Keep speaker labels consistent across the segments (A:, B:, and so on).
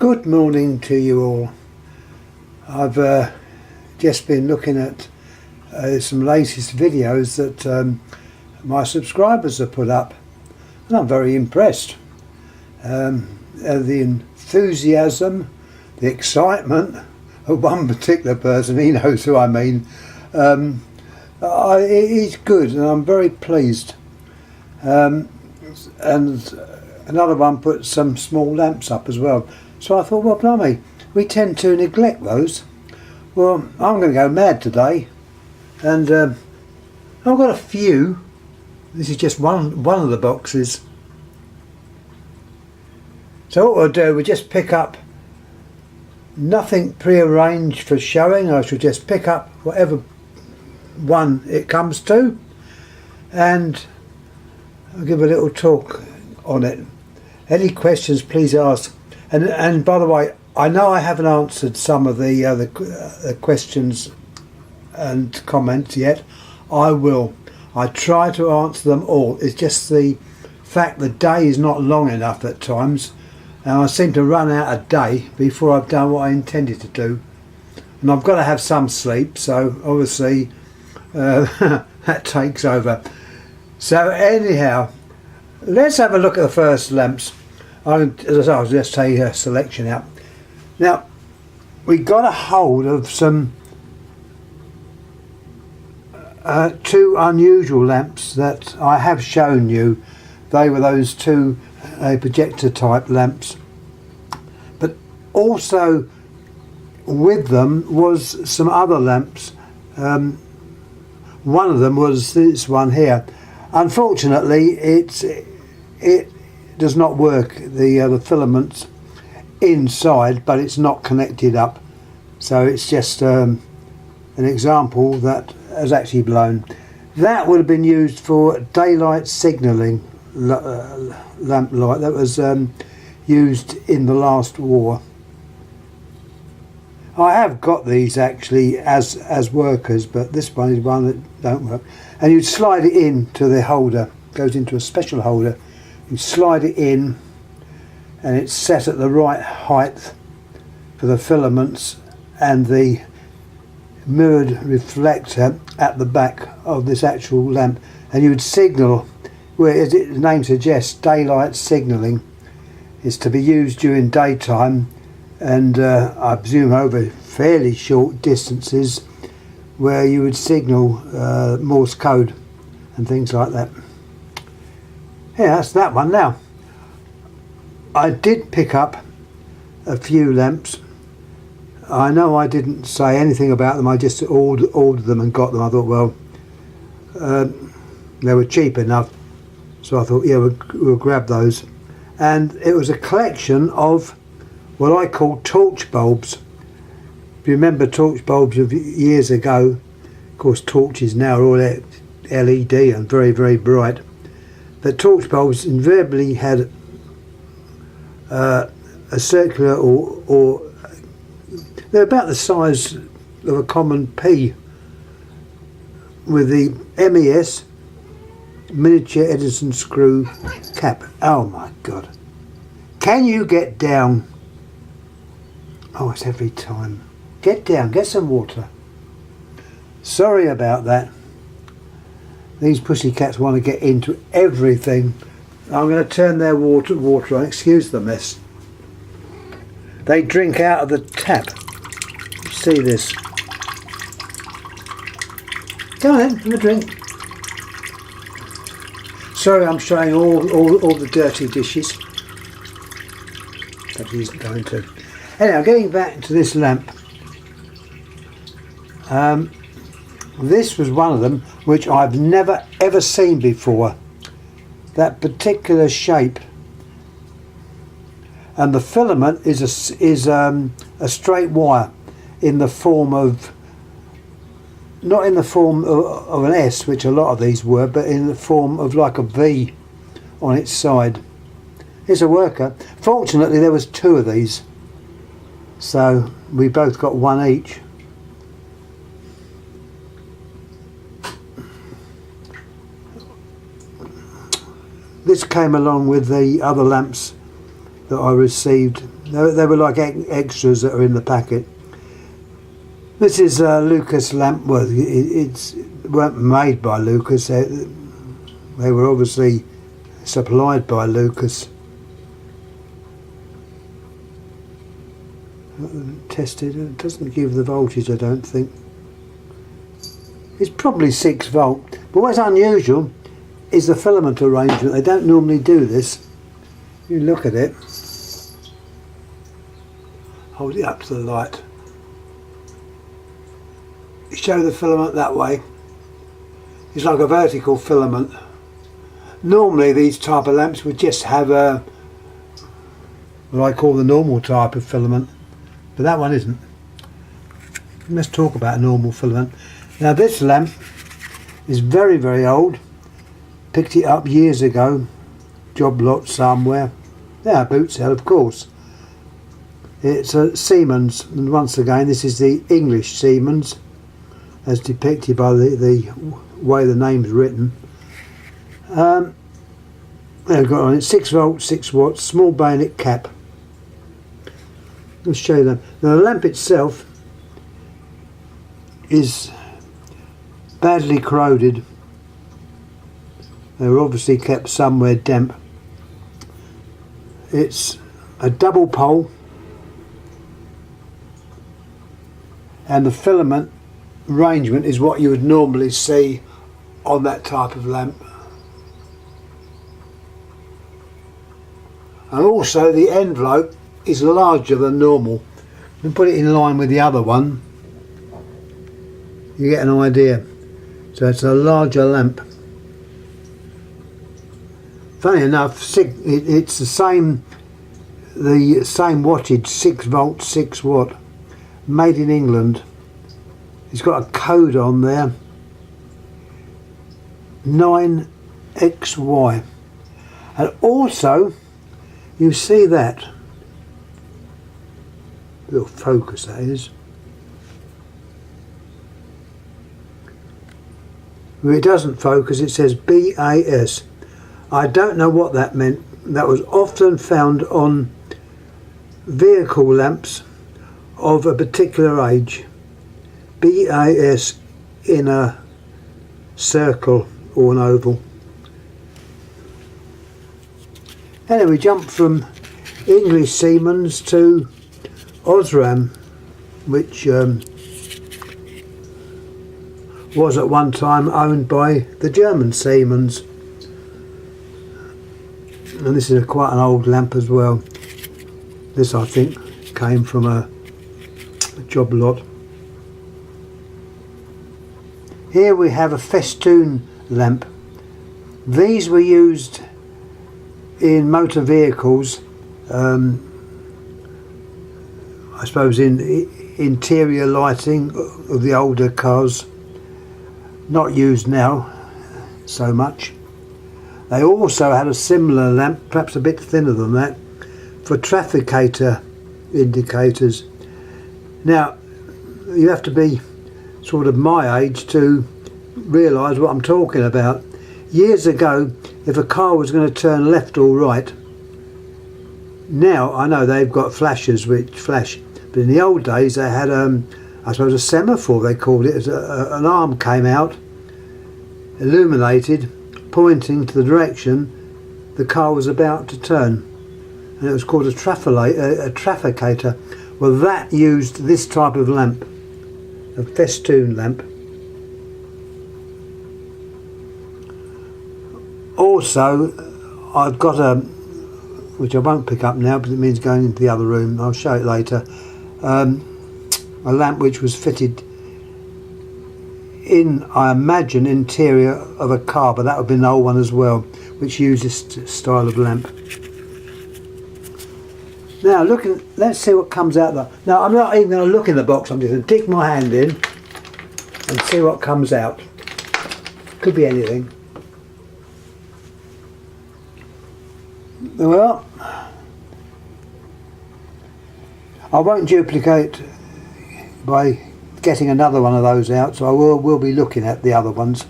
A: Good morning to you all. I've just been looking at some latest videos that my subscribers have put up, and I'm very impressed. The enthusiasm, the excitement of one particular person, he knows who I mean, it's good, and I'm very pleased. And another one put some small lamps up as well. So I thought, well, blimey, we tend to neglect those. Well, I'm going to go mad today, and I've got a few. This is just one of the boxes. So what we'll do, we'll just pick up, nothing pre-arranged for showing. I shall just pick up whatever one it comes to, and I'll give a little talk on it. Any questions, please ask. And by the way, I know I haven't answered some of the questions and comments yet. I will. I try to answer them all. It's just the fact the day is not long enough at times, and I seem to run out of day before I've done what I intended to do. And I've got to have some sleep, so obviously that takes over. So anyhow, let's have a look at the first lamps. As I was just taking a selection out. Now, we got a hold of some two unusual lamps that I have shown you. They were those two projector type lamps, but also with them was some other lamps. One of them was this one here. Unfortunately, it does not work, the filaments inside, but it's not connected up, so it's just an example that has actually blown. That would have been used for daylight signalling lamp light that was used in the last war. I have got these actually as workers, but this one is one that don't work. And you'd slide it into the holder, goes into a special holder. You slide it in, and it's set at the right height for the filaments and the mirrored reflector at the back of this actual lamp, and you would signal, where as its name suggests, daylight signalling is to be used during daytime, and I presume over fairly short distances where you would signal Morse code and things like that. Yeah, that's that one. Now, I did pick up a few lamps. I know I didn't say anything about them, I just ordered them and got them. I thought, well, they were cheap enough, so I thought, yeah, we'll grab those. And it was a collection of what I call torch bulbs. If you remember torch bulbs of years ago, of course torches now are all LED and very, very bright. But torch bulbs invariably had a circular or they're about the size of a common pea, with the MES miniature Edison screw cap. Oh my God. Can you get down? Oh, it's every time. Get down, get some water. Sorry about that. These pussycats want to get into everything. I'm going to turn their water on. Excuse the mess. They drink out of the tap. See this? Go on then, have a drink. Sorry, I'm showing all the dirty dishes. That he isn't going to. Anyhow, getting back to this lamp. This was one of them which I've never ever seen before. That particular shape, and the filament is a straight wire in the form of, not in the form of an S, which a lot of these were, but in the form of like a V on its side. It's a worker. Fortunately there was two of these, so we both got one each. This came along with the other lamps that I received. They were like extras that are in the packet. This is Lucas lamp. Well, it weren't made by Lucas. They were obviously supplied by Lucas. Tested. It doesn't give the voltage, I don't think. It's probably 6 volt. But what's unusual is the filament arrangement. They don't normally do this. You look at it. Hold it up to the light. You show the filament that way. It's like a vertical filament. Normally these type of lamps would just have what I call the normal type of filament, but that one isn't. Let's talk about a normal filament. Now this lamp is very, very old. Picked it up years ago, job lot somewhere. Yeah, boot sale, of course. It's a Siemens, and once again this is the English Siemens, as depicted by the way the name's written. They've got on it 6 volts, 6 watts, small bayonet cap. Let's show you them. Now the lamp itself is badly corroded. They were obviously kept somewhere damp. It's a double pole, and the filament arrangement is what you would normally see on that type of lamp. And also the envelope is larger than normal. You put it in line with the other one, you get an idea. So it's a larger lamp. Funny enough, it's the same wattage, 6 volt, 6 watt, made in England. It's got a code on there, 9XY, and also you see that little focus, that is. If it doesn't focus, it says BAS. I don't know what that meant. That was often found on vehicle lamps of a particular age. BAS in a circle or an oval. Anyway, we jump from English Siemens to Osram, which was at one time owned by the German Siemens. And this is quite an old lamp as well. This, I think, came from a job lot. Here we have a Festoon lamp. These were used in motor vehicles, I suppose in interior lighting of the older cars. Not used now so much. They also had a similar lamp, perhaps a bit thinner than that, for trafficator indicators. Now, you have to be sort of my age to realise what I'm talking about. Years ago, if a car was going to turn left or right, now I know they've got flashers which flash, but in the old days they had I suppose a semaphore, they called it. An arm came out, illuminated, pointing to the direction the car was about to turn, and it was called a trafficator. Well, that used this type of lamp, a Festoon lamp. Also, I've got which I won't pick up now because it means going into the other room, I'll show it later, a lamp which was fitted in, I imagine, interior of a car, but that would be an old one as well, which used this style of lamp. Now let's see what comes out there. Now I'm not even going to look in the box, I'm just going to dig my hand in and see what comes out. Could be anything. Well, I won't duplicate by getting another one of those out, so I will be looking at the other ones.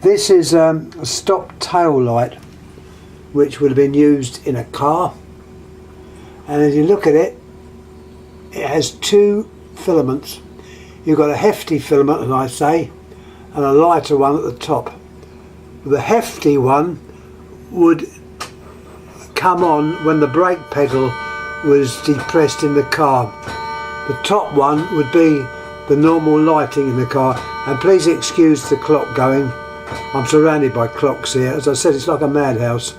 A: This is a stop tail light, which would have been used in a car. and as you look at it, it has two filaments. You've got a hefty filament, as I say, and a lighter one at the top. The hefty one would come on when the brake pedal was depressed in the car. The top one would be the normal lighting in the car. And please excuse the clock going. I'm surrounded by clocks here. As I said, it's like a madhouse.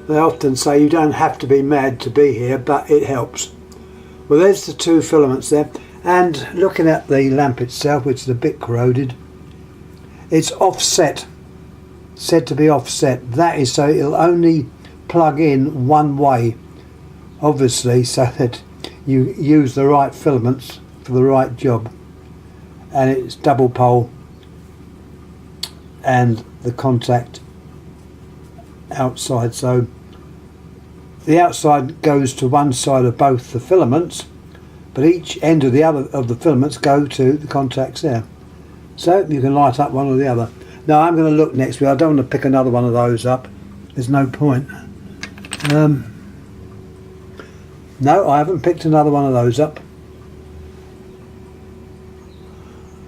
A: They often say you don't have to be mad to be here, but it helps. Well, there's the two filaments there. And looking at the lamp itself, which is a bit corroded, it's offset, said to be offset. That is so it'll only plug in one way, obviously, so that you use the right filaments for the right job. And it's double pole, and the contact outside, so the outside goes to one side of both the filaments, but each end of the other of the filaments go to the contacts there, so you can light up one or the other. Now I'm going to look next week. I don't want to pick another one of those up, there's no point. No, I haven't picked another one of those up.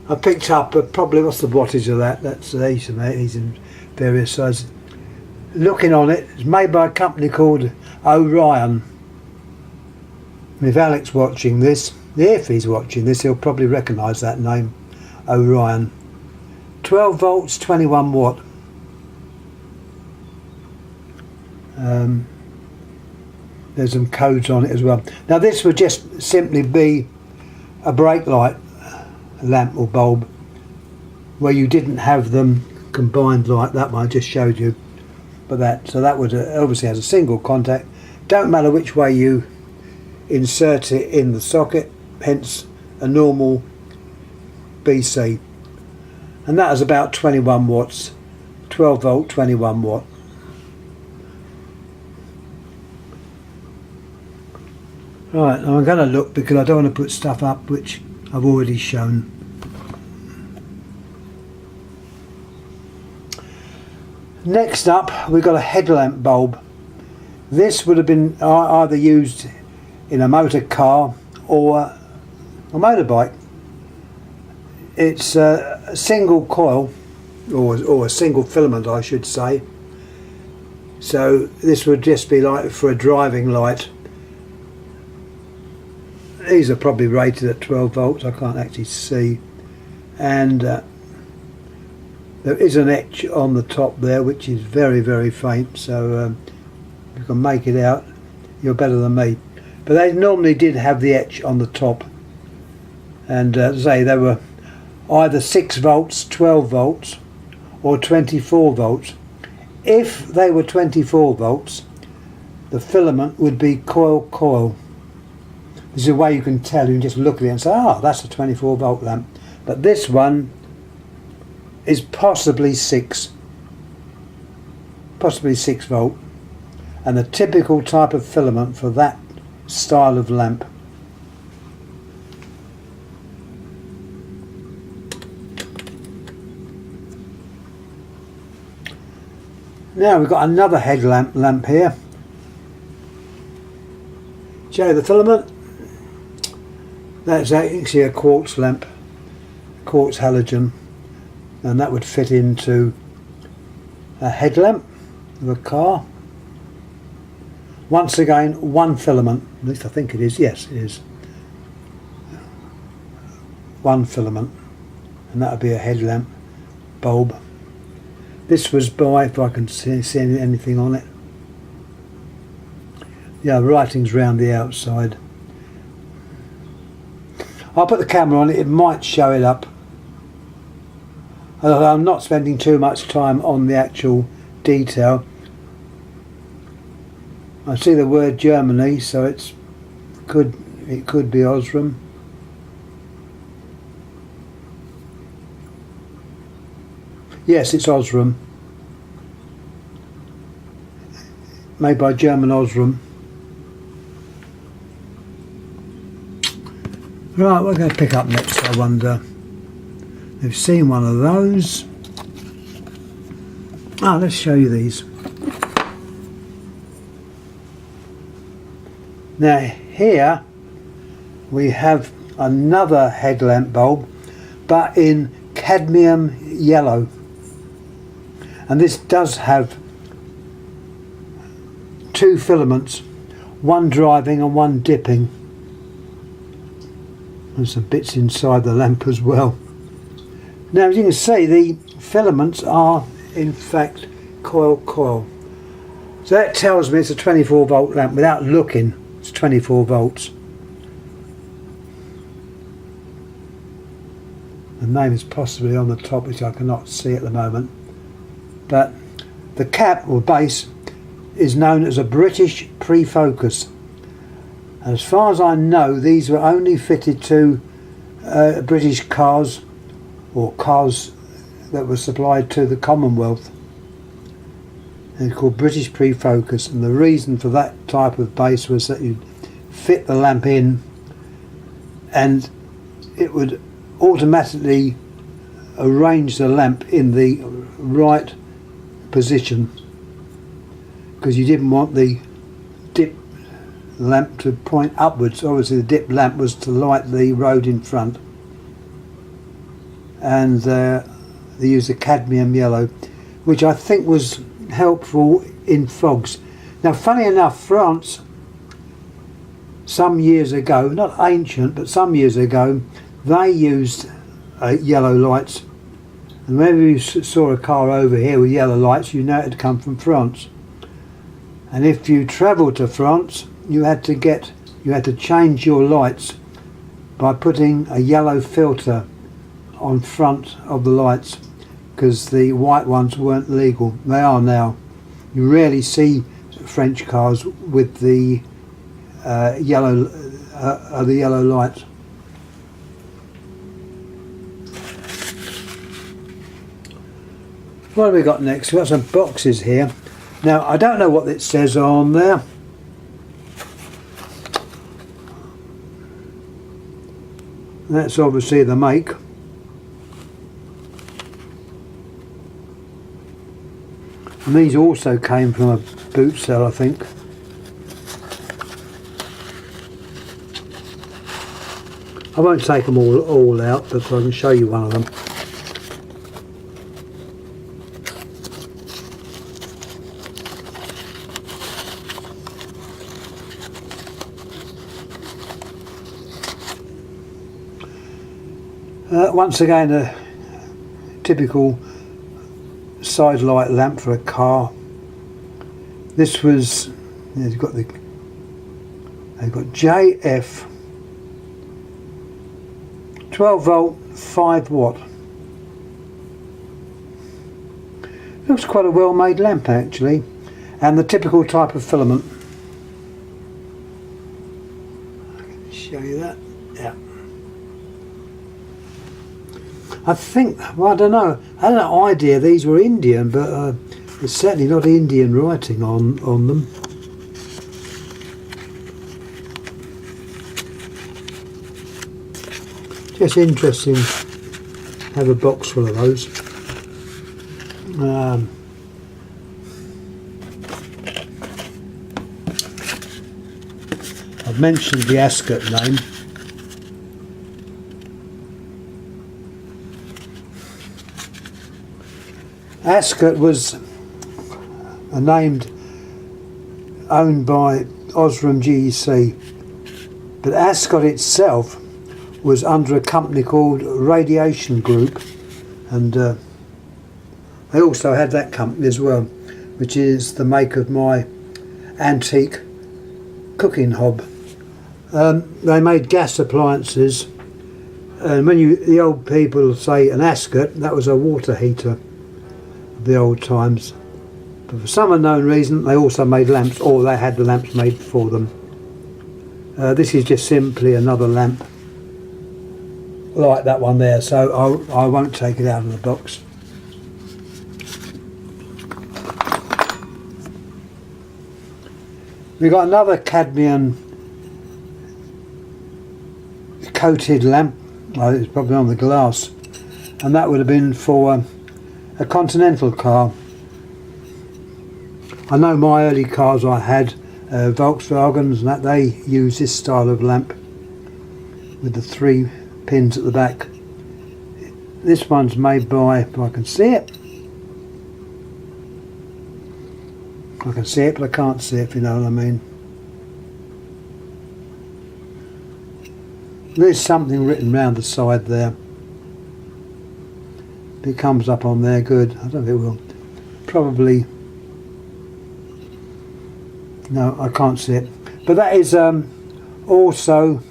A: I picked up probably, what's the wattage of that? That's he's in various sizes. Looking on it, it's made by a company called Orion. And if Alex watching this, if he's watching this, he'll probably recognise that name, Orion. 12 volts, 21 watt. There's some codes on it as well. Now this would just simply be a brake light lamp or bulb, where you didn't have them combined like that one I just showed you, but that would obviously has a single contact. Don't matter which way you insert it in the socket, hence a normal BC, and that is about 21 watts, 12 volt, 21 watt. Right, now I'm going to look because I don't want to put stuff up which I've already shown. Next up, we've got a headlamp bulb. This would have been either used in a motor car or a motorbike. It's a single coil, or a single filament I should say. So this would just be like for a driving light. These are probably rated at 12 volts, I can't actually see. And there is an etch on the top there which is very, very faint, so if you can make it out, you're better than me. But they normally did have the etch on the top, and say they were either 6 volts, 12 volts or 24 volts. If they were 24 volts, the filament would be coil. This is a way you can tell. You can just look at it and say, oh, that's a 24 volt lamp. But this one is possibly 6 volt, and the typical type of filament for that style of lamp. Now we've got another headlamp lamp here. Show you the filament. That's actually a quartz lamp, quartz halogen, and that would fit into a headlamp of a car. Once again, one filament, at least I think it is, yes it is. One filament, and that would be a headlamp bulb. This was by, if I can see anything on it, yeah, the writing's round the outside. I'll put the camera on it, it might show it up. I'm not spending too much time on the actual detail. I see the word Germany, so it could be Osram. Yes, it's Osram. Made by German Osram. Right, we're going to pick up next, I wonder. We've seen one of those. Let's show you these. Now here we have another headlamp bulb, but in cadmium yellow, and this does have two filaments, one driving and one dipping, and some bits inside the lamp as well. Now as you can see, the filaments are in fact coil. So that tells me it's a 24 volt lamp. Without looking, it's 24 volts. The name is possibly on the top, which I cannot see at the moment. But the cap or base is known as a British pre-focus. And as far as I know, these were only fitted to British cars, or cars that were supplied to the Commonwealth. And it's called British pre-focus, and the reason for that type of base was that you'd fit the lamp in and it would automatically arrange the lamp in the right position, because you didn't want the dip lamp to point upwards. Obviously the dip lamp was to light the road in front, and they used the cadmium yellow, which I think was helpful in fogs. Now funny enough, France some years ago, not ancient but some years ago, they used yellow lights, and whenever you saw a car over here with yellow lights, you know it had come from France. And if you travelled to France, you had to change your lights by putting a yellow filter on front of the lights, because the white ones weren't legal. They are now. You rarely see French cars with the yellow lights. What have we got next? We've got some boxes here. Now I don't know what it says on there. That's obviously the make. And these also came from a boot sale, I think. I won't take them all out, but I can show you one of them. Once again, a typical side light lamp for a car. This was, they've got JF 12 volt 5 watt. Looks quite a well made lamp actually, and the typical type of filament. I can show you that. Yeah. I think, well, I don't know, I had an idea these were Indian, but it's certainly not Indian writing on them. Just interesting to have a box full of those. I've mentioned the Ascot name. Ascot was a name owned by Osram GEC, but Ascot itself was under a company called Radiation Group, and they also had that company as well, which is the make of my antique cooking hob. They made gas appliances, and when the old people say an Ascot, that was a water heater. The old times, but for some unknown reason they also made lamps, or they had the lamps made for them. This is just simply another lamp like that one there, so I won't take it out of the box. We've got another cadmium coated lamp. Well, it's probably on the glass, and that would have been for a Continental car. I know my early cars I had Volkswagens and that, they use this style of lamp with the 3 pins at the back. This one's made by, if I can see it, I can see it but I can't see it, if you know what I mean. There's something written round the side there. If it comes up on there, good. I don't think it will. Probably. No, I can't see it. But that is also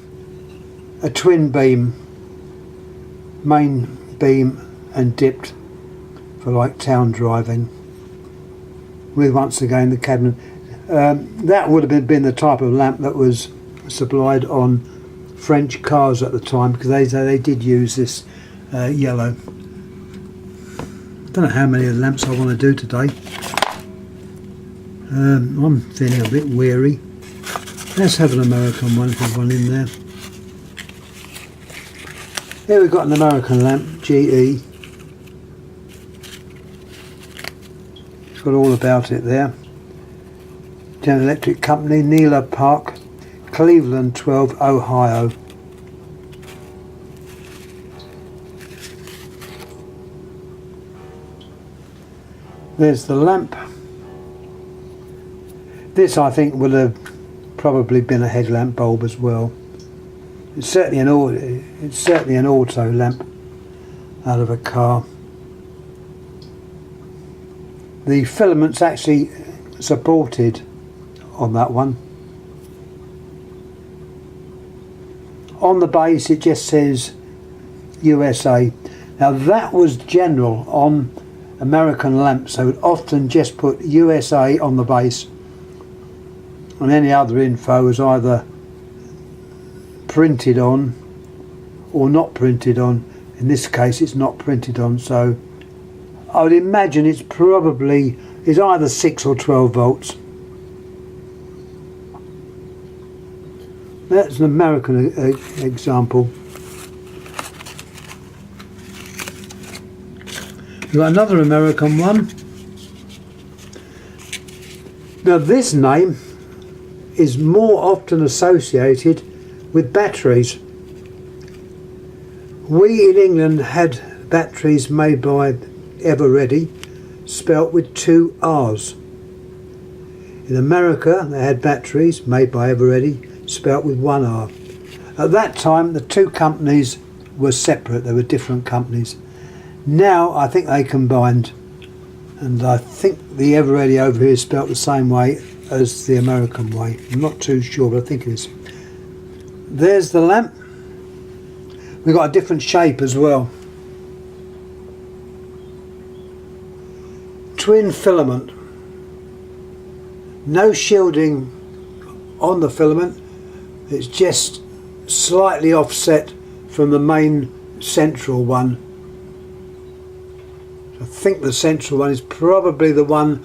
A: a twin beam, main beam and dipped for like town driving. With once again the cabinet. That would have been the type of lamp that was supplied on French cars at the time, because they did use this yellow. I don't know how many of the lamps I want to do today. I'm feeling a bit weary. Let's have an American one, if there's one in there. Here we've got an American lamp, GE. It's got all about it there. General Electric Company, Neela Park, Cleveland 12, Ohio. There's the lamp. This I think would have probably been a headlamp bulb as well. It's certainly an auto lamp out of a car. The filament's actually supported on that one. On the base it just says USA. Now that was general on American lamps. They would often just put USA on the base, and any other info was either printed on or not printed on. In this case it's not printed on, so I would imagine it's probably is either 6 or 12 volts. That's an American example. We've got another American one. Now this name is more often associated with batteries. We in England had batteries made by Eveready, spelt with 2 R's. In America they had batteries made by Eveready, spelt with 1 R. At that time the 2 companies were separate, they were different companies. Now I think they combined, and I think the Eveready over here is spelt the same way as the American way. I'm not too sure, but I think it is. There's the lamp. We've got a different shape as well. Twin filament. No shielding on the filament. It's just slightly offset from the main central one. I think the central one is probably the one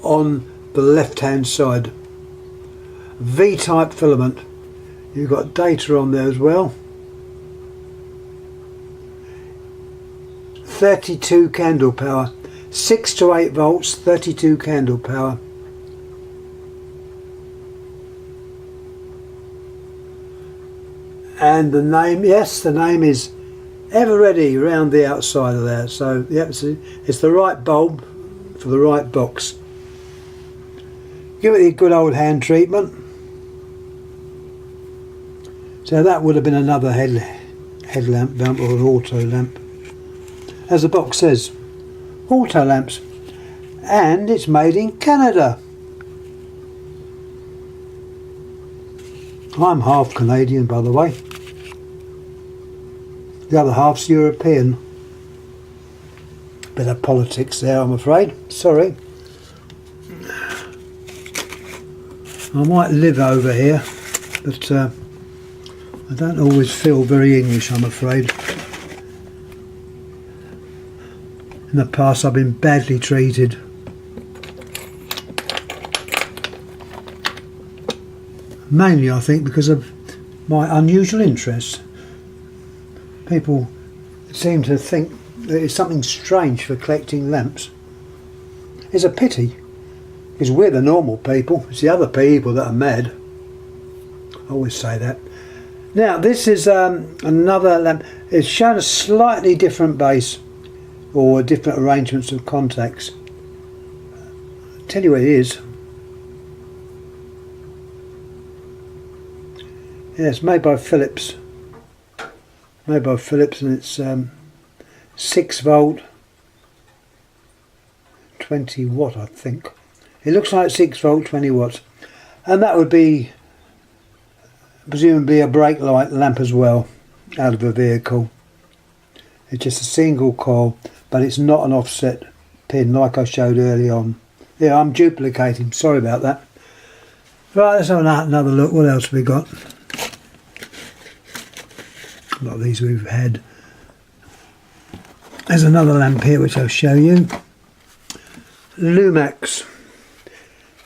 A: on the left hand side. V-type filament. You've got data on there as well. 32 candle power. 6 to 8 volts, 32 candle power. And the name, yes, the name is Eveready round the outside of there. So yeah, it's the right bulb for the right box. Give it a good old hand treatment. So that would have been another headlamp lamp, or an auto lamp. As the box says, auto lamps, and it's made in Canada. I'm half Canadian, by the way. The other half's European. Bit of politics there, I'm afraid. Sorry. I might live over here, but I don't always feel very English, I'm afraid. In the past I've been badly treated. Mainly I think because of my unusual interests. People seem to think that it's something strange for collecting lamps. It's a pity. Because we're the normal people, it's the other people that are mad. I always say that. Now this is another lamp. It's shown a slightly different base or different arrangements of contacts. I'll tell you what it is. Yeah, it's made by Philips. Made by Philips, and it's 6 volt, 20 watt, I think. It looks like 6 volt, 20 watts, and that would be presumably a brake light lamp as well, out of a vehicle. It's just a single coil, but it's not an offset pin like I showed early on. Yeah, I'm duplicating. Sorry about that. Right, let's have another look. What else have we got? A lot of these we've had. There's another lamp here which I'll show you. Lomax.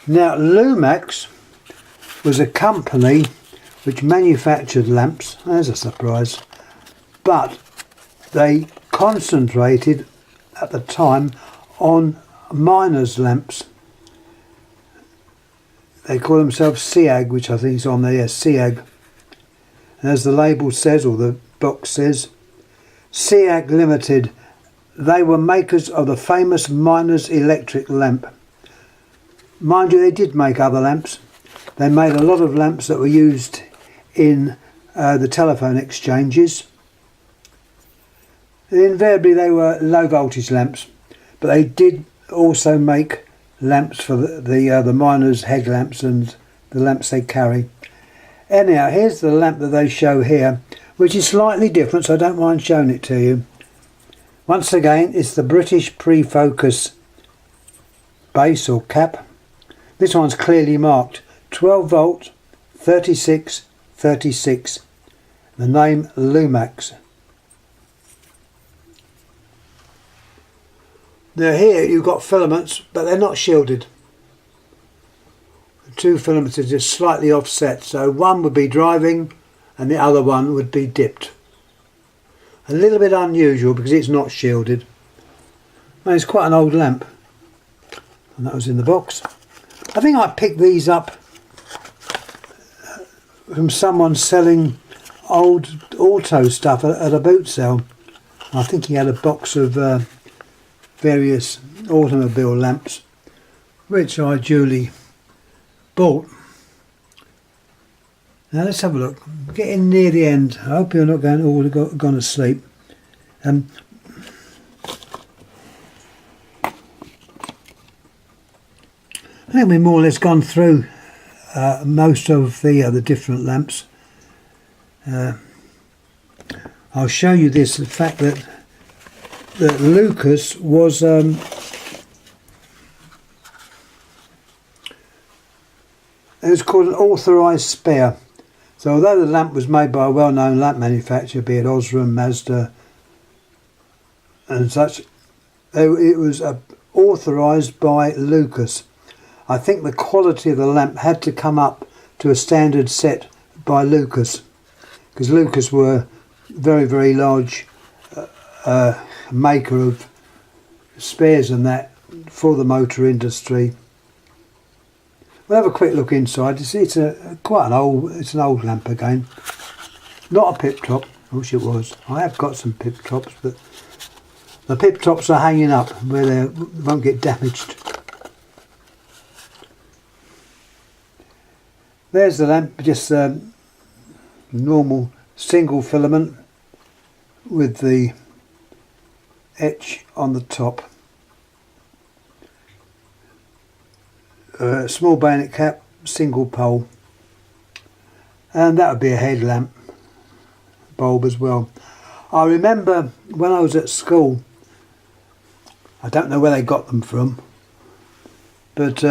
A: Now Lomax was a company which manufactured lamps. There's a surprise. But they concentrated at the time on miners' lamps. They call themselves SEAG, which I think is on there, yes, SEAG. And as the label says, or the box says, SEAG Limited, they were makers of the famous miner's electric lamp. Mind you, they did make other lamps. They made a lot of lamps that were used in the telephone exchanges. Invariably they were low voltage lamps, but they did also make lamps for the miners' headlamps and the lamps they carry. Anyhow, here's the lamp that they show here, which is slightly different, so I don't mind showing it to you. Once again, it's the British pre-focus base or cap. This one's clearly marked 12 volt, 36, 36. The name Lomax. Now here you've got filaments, but they're not shielded. The 2 filaments are just slightly offset, so one would be driving and the other one would be dipped. A little bit unusual because it's not shielded. And it's quite an old lamp. And that was in the box. I think I picked these up from someone selling old auto stuff at a boot sale. I think he had a box of various automobile lamps, which I duly bought. Now let's have a look. Getting near the end. I hope you're not gone to sleep. I think we've more or less gone through most of the different lamps. I'll show you this, the fact that Lucas was it was called an authorised spare. So although the lamp was made by a well-known lamp manufacturer, be it Osram, Mazda and such, it was authorised by Lucas. I think the quality of the lamp had to come up to a standard set by Lucas, because Lucas were very, very large maker of spares and that for the motor industry. We'll have a quick look inside. It's an old lamp again. Not a pip top. I wish it was. I have got some pip tops, but the pip tops are hanging up where they won't get damaged. There's the lamp, just a normal single filament with the etch on the top. Small bayonet cap, single pole, and that would be a headlamp bulb as well. I remember when I was at school, I don't know where they got them from, but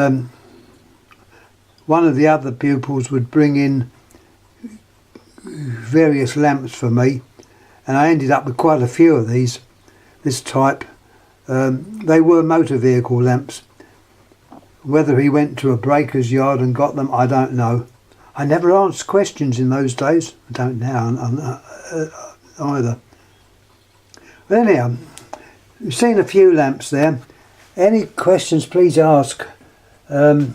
A: one of the other pupils would bring in various lamps for me, and I ended up with quite a few of this type. They were motor vehicle lamps. Whether he went to a breaker's yard and got them, I don't know. I never asked questions in those days. I don't now either. But anyhow, you've seen a few lamps there. Any questions, please ask. I'm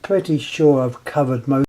A: pretty sure I've covered most